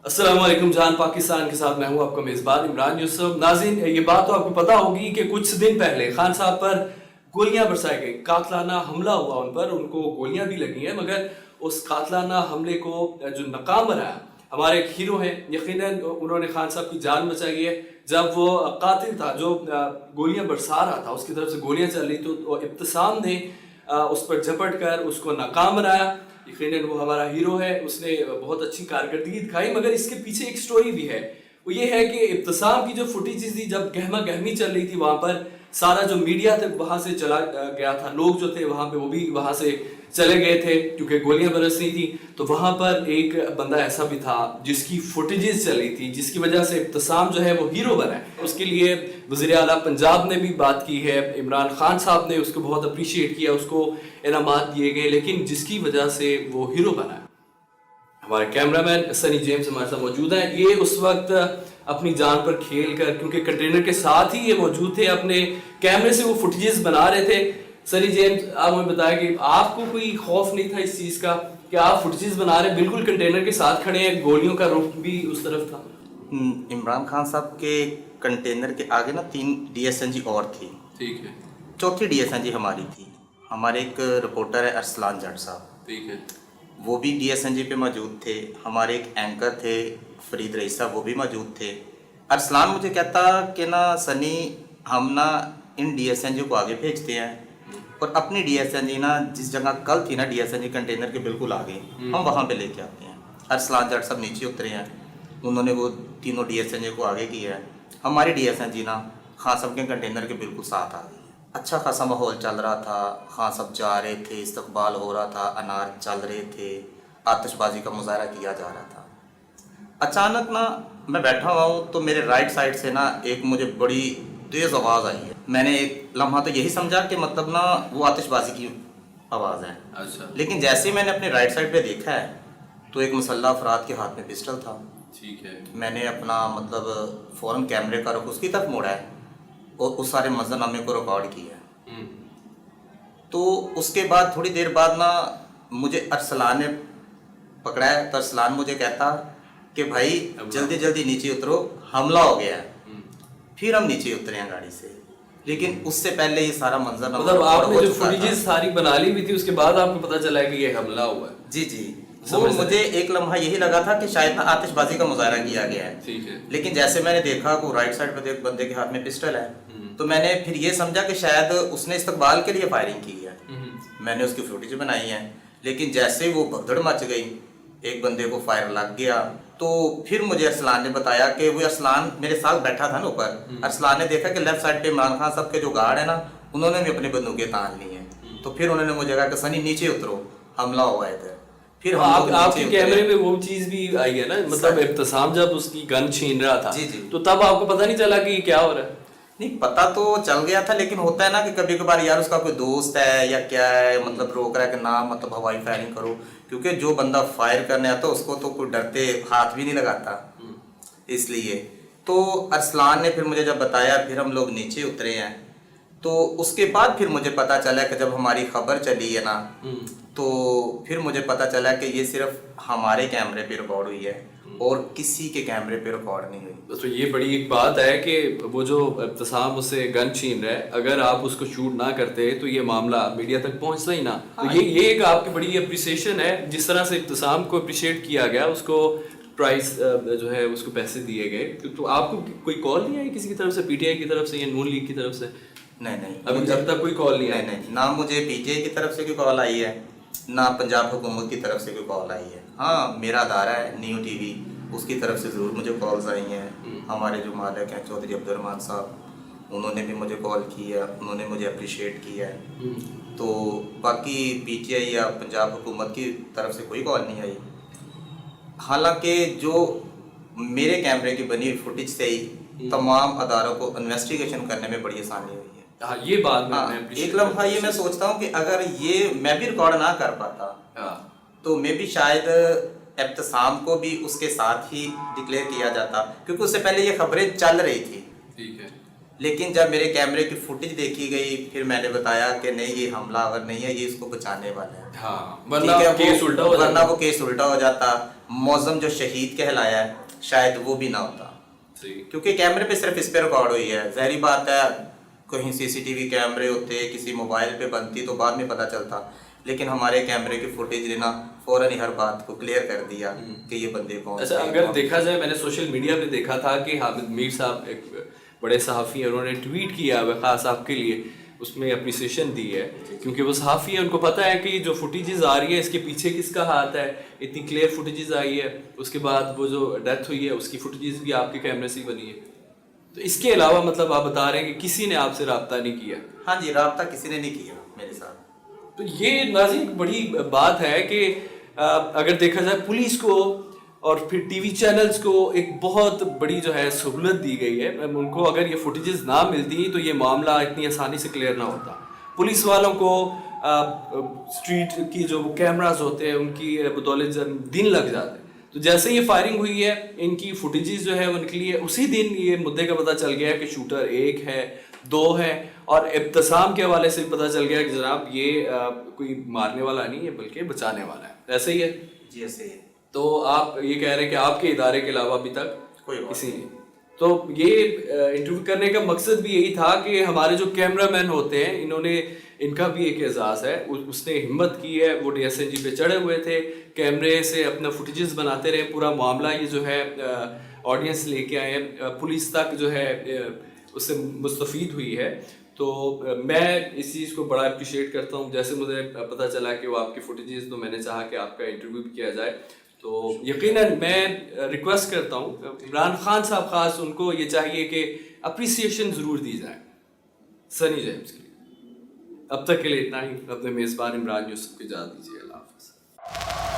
अस्सलाम वालेकुम जान पाकिस्तान के साथ मैं हूं आपका मेज़बान इमरान यूसुफ। नाज़रीन, ये बात तो आपको पता होगी कि कुछ दिन पहले खान साहब पर गोलियां बरसाई गई, कातलाना हमला हुआ उन पर, उनको गोलियां भी लगी हैं, मगर उस कातलाना हमले को जो नाकाम बनाया हमारे एक हीरो हैं, यकीनन उन्होंने खान साहब की जान बचाई है। जब वो कातिल था जो गोलियां बरसा रहा था, उसकी तरफ से गोलियां चल रही तो इब्तिसाम ने उस पर झपट कर उसको नाकाम बनाया। यकीनन वो हमारा हीरो है, उसने बहुत अच्छी कारकर्दगी दिखाई, मगर इसके पीछे एक स्टोरी भी है। वो ये है कि इब्तिसाम की जो फुटेजेस थी, जब गहमा गहमी चल रही थी वहाँ पर, सारा जो मीडिया तक वहाँ से चला गया था, लोग जो थे वहाँ पे वो भी वहाँ से चले गए थे क्योंकि गोलियां बरस रही थी। तो वहाँ पर एक बंदा ऐसा भी था जिसकी फुटेजेस चल रही थी, जिसकी वजह से इब्तिसाम जो है वो हीरो बना है। उसके लिए वज़ीर आला पंजाब ने भी बात की है, इमरान खान साहब ने उसको बहुत अप्रिशिएट किया, उसको इनामात दिए गए, लेकिन जिसकी वजह से वो हीरो बना है। हमारे कैमरामैन सनी जेम्स हमारे साथ मौजूद हैं। ये उस वक्त अपनी जान पर खेल कर, क्योंकि कंटेनर के साथ ही ये मौजूद थे, अपने कैमरे से वो फुटेजेस बना रहे थे। सनी जेम्स, आप हमें बताया कि आपको कोई खौफ नहीं था इस चीज़ का कि आप फुटेजेस बना रहे हैं, बिल्कुल कंटेनर के साथ खड़े हैं, गोलियों का रुख भी उस तरफ था? इमरान खान साहब के कंटेनर के आगे ना 3 DSNG और थी। ठीक है। चौथी DSNG हमारी थी। हमारे एक रिपोर्टर है अरसलान जट साहब, ठीक है। वो भी DSNG पे मौजूद थे। हमारे एक एंकर थे फरीद रईस साहब, वो भी मौजूद थे। अरसलान मुझे कहता कि ना सनी, हम ना इन DSNG को आगे भेजते हैं और अपनी DSNG ना जिस जगह कल थी ना DSNG कंटेनर के बिल्कुल आगे, हम वहाँ पे लेके आते हैं। अरसलान जट साहब नीचे उतरे हैं, उन्होंने वो तीनों DSNG को आगे किया है। हमारी DSNG ना खान साहब के कंटेनर के बिल्कुल साथ आ गई है। अच्छा खासा माहौल चल रहा था, खान साहब जा रहे थे, इस्तकबाल हो रहा था, अनार चल रहे थे, आतिशबाजी का मुजाहरा किया जा रहा था। अचानक ना मैं बैठा हुआ हूँ तो मेरे राइट साइड से ना एक मुझे बड़ी तेज़ आवाज़ आई है। मैंने एक लम्हा तो यही समझा कि मतलब ना वो आतिशबाजी की आवाज़ है। अच्छा। लेकिन जैसे ही मैंने अपने राइट साइड पे देखा है तो एक मुसल्लह अफराद के हाथ में पिस्टल था। ठीक है। मैंने अपना मतलब फ़ौरन कैमरे का रुख उसकी तरफ मोड़ा है और उस सारे मंजरनामे को रिकॉर्ड किया है। तो उसके बाद थोड़ी देर बाद ना मुझे अरसलान ने पकड़ा है। तो अरसलान मुझे कहता कि भाई जल्दी जल्दी नीचे उतरो, हमला हो गया है। फिर हम नीचे उतरे हैं गाड़ी से, लेकिन उससे पहले ये सारा मंजरनामा मतलब आपने जो चुका था। फुटेजेस सारी बना ली हुई थी, उसके बाद आपको पता चला कि ये हमला हुआ है? जी जी। वो मुझे एक लम्हा यही लगा था कि शायद ना आतिशबाजी का मुजाहरा किया गया है। ठीक है। लेकिन जैसे मैंने देखा वो राइट साइड पे एक बंदे के हाथ में पिस्टल है, तो मैंने फिर ये समझा कि शायद उसने इस्तकबाल के लिए फायरिंग की है। मैंने उसकी फुटेज बनाई है। लेकिन जैसे वो भगदड़ मच गई, एक बंदे को फायर लग गया, तो फिर मुझे अरसलान ने बताया कि वो अरसलान मेरे साथ बैठा था ना ऊपर। अरसलान ने देखा कि लेफ्ट साइड पे इमरान खान साहब के जो गार्ड है ना, उन्होंने भी अपनी बंदूकें तान ली हैं। तो फिर उन्होंने मुझे कहा कि सनी नीचे उतरो, हमला हुआ है इधर। फिर आपके कैमरे में वो चीज भी आई है ना, मतलब इब्तिसाम जब उसकी गन छीन रहा था, जी जी, तो तब आपको पता नहीं चला कि क्या हो रहा है? नहीं, पता तो चल गया था, लेकिन होता है ना कि कभी कभार यार उसका कोई दोस्त है या क्या है, मतलब रोक रहा है कि ना मतलब हवाई फायरिंग करो, क्योंकि जो बंदा फायर करने आता है उसको तो कोई डरते हाथ भी नहीं लगाता। इसलिए तो अरसलान ने फिर मुझे जब बताया, फिर हम लोग नीचे उतरे हैं। तो उसके बाद फिर मुझे पता चला कि जब हमारी खबर चली है ना, तो फिर मुझे पता चला कि ये सिर्फ हमारे कैमरे पे रिकॉर्ड हुई है और किसी के कैमरे पे रिकॉर्ड नहीं हुई। तो ये बड़ी एक बात है कि वो जो इब्तिसाम उससे गन छीन रहा है, अगर आप उसको शूट ना करते तो ये मामला मीडिया तक पहुंचता ही ना। तो ये एक आपकी बड़ी अप्रिसिएशन है, जिस तरह से इब्तिसाम को अप्रिशिएट किया गया, उसको प्राइस जो है उसको पैसे दिए गए। तो आपको कोई कॉल नहीं आई किसी की तरफ से, PTI की तरफ से या नून लीग की तरफ से? नहीं, अभी जब तक कोई कॉल नहीं आई। नहीं, ना मुझे PTI की तरफ से कोई कॉल आई है, ना पंजाब हुकूमत की तरफ से कोई कॉल आई है। हाँ, मेरा अदारा है न्यू TV, उसकी तरफ से ज़रूर मुझे कॉल्स आई हैं। हमारे जो मालिक हैं चौधरी अब्दुर्रहमान साहब, उन्होंने भी मुझे कॉल की है, उन्होंने मुझे अप्रिशिएट किया है। तो बाकी PTI या पंजाब हुकूमत की तरफ से कोई कॉल नहीं आई। हालांकि जो मेरे कैमरे की बनी हुई फुटेज से ही तमाम अदारों को इन्वेस्टिगेशन करने में बड़ी आसानी हुई है। हाँ, ये बात मैं एक लम्हा ये मैं सोचता हूँ कि अगर ये मैं भी रिकॉर्ड ना कर पाता तो मे भी शायद इब्तिसाम को भी उसके साथ ही डिक्लेयर किया जाता, क्योंकि उससे पहले ये खबरें चल रही थी। ठीक है। लेकिन जब मेरे कैमरे की फुटेज देखी गई फिर मैंने बताया कि नहीं ये हमलावर नहीं है, ये इसको बचाने वाला है। हाँ, ठीक वरना है, केस उल्टा हो वरना जाता। वो केस उल्टा हो जाता, मौजम जो शहीद कहलाया है शायद वो भी ना होता, सही। क्योंकि कैमरे पे सिर्फ इस पे रिकॉर्ड हुई है। जहरी बात है कहीं सीसीटीवी कैमरे होते, किसी मोबाइल पे बनती तो बाद में पता चलता, लेकिन हमारे कैमरे की फुटेज ने ना फौरन ही हर बात को क्लियर कर दिया कि ये बंदे कौन अच्छा, थे। अगर देखा जाए, मैंने सोशल मीडिया पे देखा था कि हामिद मीर साहब एक बड़े सहाफ़ी हैं, उन्होंने ट्वीट किया है ख़ास आपके लिए, उसमें अप्रिसिएशन दी है, क्योंकि वो सहाफ़ी है, उनको पता है कि जो फुटेजेस आ रही है इसके पीछे किसका हाथ है। इतनी क्लियर फुटेजेस आई है, उसके बाद वो जो डेथ हुई है उसकी फुटेजेस भी आपके कैमरे से ही बनी है। तो इसके अलावा मतलब आप बता रहे हैं कि किसी ने आपसे रब्ता नहीं किया? हाँ जी, रब्ता किसी ने नहीं किया मेरे साथ। तो ये नाज़रीन बड़ी बात है कि अगर देखा जाए पुलिस को और फिर टीवी चैनल्स को एक बहुत बड़ी जो है सहूलत दी गई है। उनको अगर ये फुटेजेस ना मिलती तो ये मामला इतनी आसानी से क्लियर ना होता। पुलिस वालों को स्ट्रीट की जो कैमरास होते हैं उनकी बदौलत दिन लग जाते हैं। तो जैसे ये फायरिंग हुई है, इनकी फुटेजेस जो है वो निकली है, उसी दिन ये मुद्दे का पता चल गया कि शूटर 1 है, 2 है, और इब्तिसाम के हवाले से पता चल गया कि जनाब ये कोई मारने वाला नहीं है बल्कि बचाने वाला है। ऐसे ही है जी, ऐसे ही। तो आप ये कह रहे हैं कि आपके इदारे के अलावा अभी तक कोई और किसी ने। तो ये इंटरव्यू करने का मकसद भी यही था कि हमारे जो कैमरामैन होते हैं इन्होंने, इनका भी एक एजाज़ है, उसने हिम्मत की है, वो DSNG पे चढ़े हुए थे, कैमरे से अपना फुटेजेस बनाते रहे। पूरा मामला ये जो है ऑडियंस लेके आए, पुलिस तक जो है उससे मुस्तफ़ीद हुई है। तो मैं इस चीज़ को बड़ा अप्रिशिएट करता हूँ। जैसे मुझे पता चला कि वो आपकी फुटेजेस, तो मैंने चाहा कि आपका इंटरव्यू भी किया जाए। तो यकीनन मैं रिक्वेस्ट करता हूँ इमरान खान साहब खास, उनको ये चाहिए कि अप्रिसिएशन ज़रूर दी जाए सनी जेम्स के लिए। अब तक के लिए इतना ही। अपने मेज़बान इमरान यूसुफ को इजाज़त दीजिए। अल्लाह हाफ़िज़।